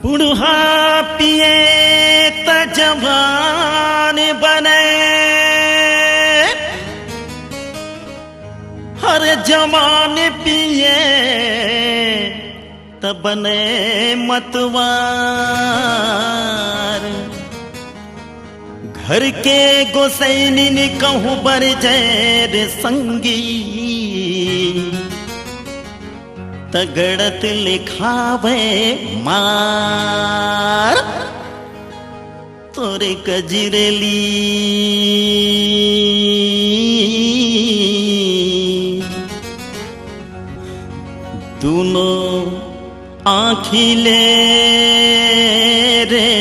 बुढ़ा पिए त जवान बने, हर जवान पिए त बने मतवार। घर के गोसैनी ने कहूँ बर जैर संगी, तगड़त लिखावे मार। तोरे कजरेली दोनों आँखिले रे,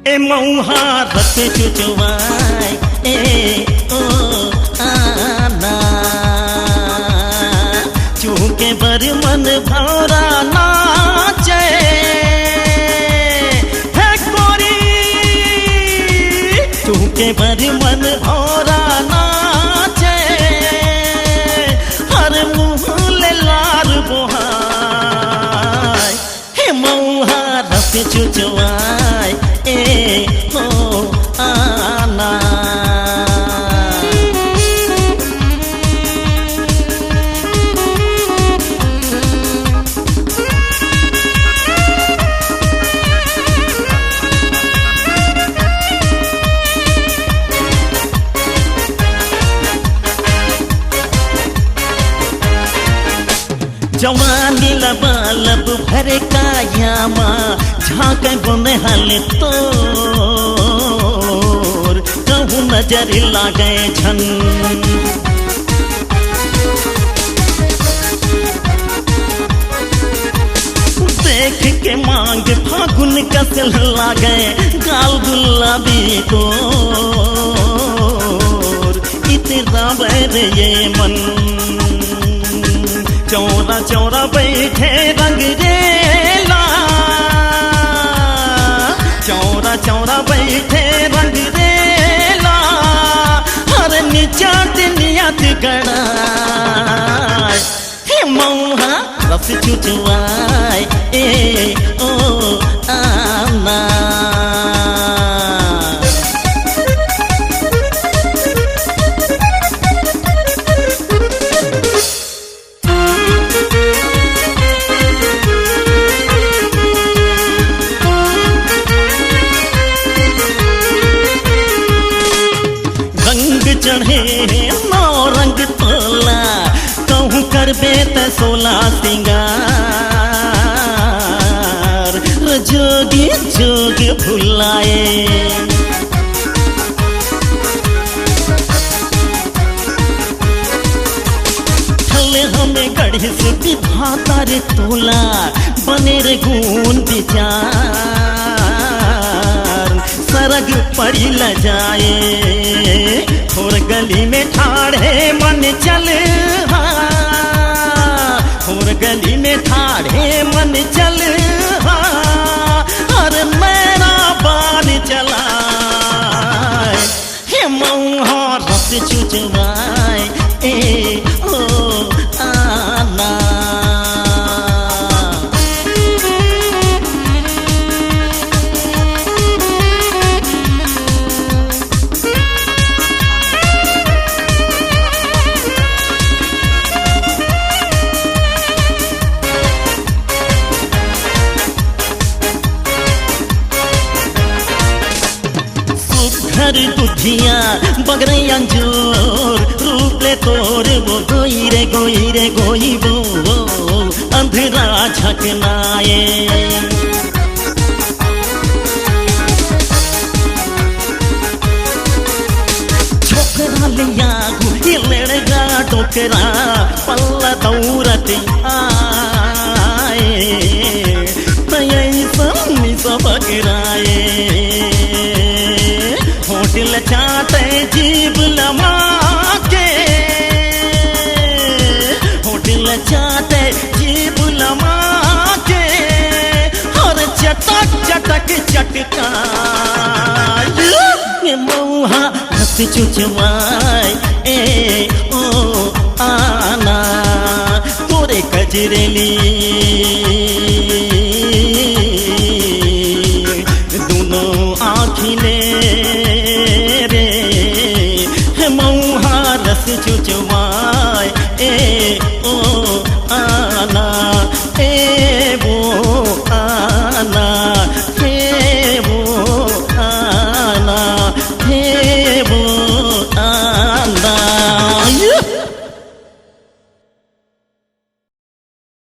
ए मऊहा रत चुचवाई ए ओ आना, चूके बर मन भौरा नाचे है गोरी, चूके बर मन भौरा नाचे, हर मुँह ले लार बोहाय, हे मऊहा रत चुचवाई ए हो आना। जवानी लबालब भरे कायामा, झाँके बुने हल तोर, कहूँ नजर लागे झन। देख के मांग फागुन कसल लागे, गाल गुलाबी तोर, इतना बैर ये मन। चौरा चौरा बैठे रंग रेला, चौरा चौरा बैठे रंग रेला, हर निचाट नियत गड़ा, हे मऊहा रस चुचवाई ए ओ आना। चढ़े नौ रंग तोला, कहूँ करबे त 16 सिंगार, जोगी जोग भुलाए। थले हमें गढ़े से विधाता रे तोला, बने रे गुण विचार, सरग पड़ी ल जाए, और गली में ठाड़े मन चल, और गली में ठाड़े मन चल, और मेरा बाल चला, हे मऊहा रस चुचवाई ए ओ आना। दुधिया बगरैया जोर, रूप ले तोर वो गोई रे गोई रे गोई वो, अंधेरा झकनाए। छोकरा लिया गुड़ी लड़गा टोकरा, पल्ला दौरत आए, तय सन्नी सब गिराए, होटल चाटे जीव लमा के, होटल चाटे जीव लमा के, और चटक चटक चटका, मऊहा रस चुचवाई ए ओ आना। तोरे गजरेली दोनों आँखिले रे मऊहा रस चुचवाए ए ओ आना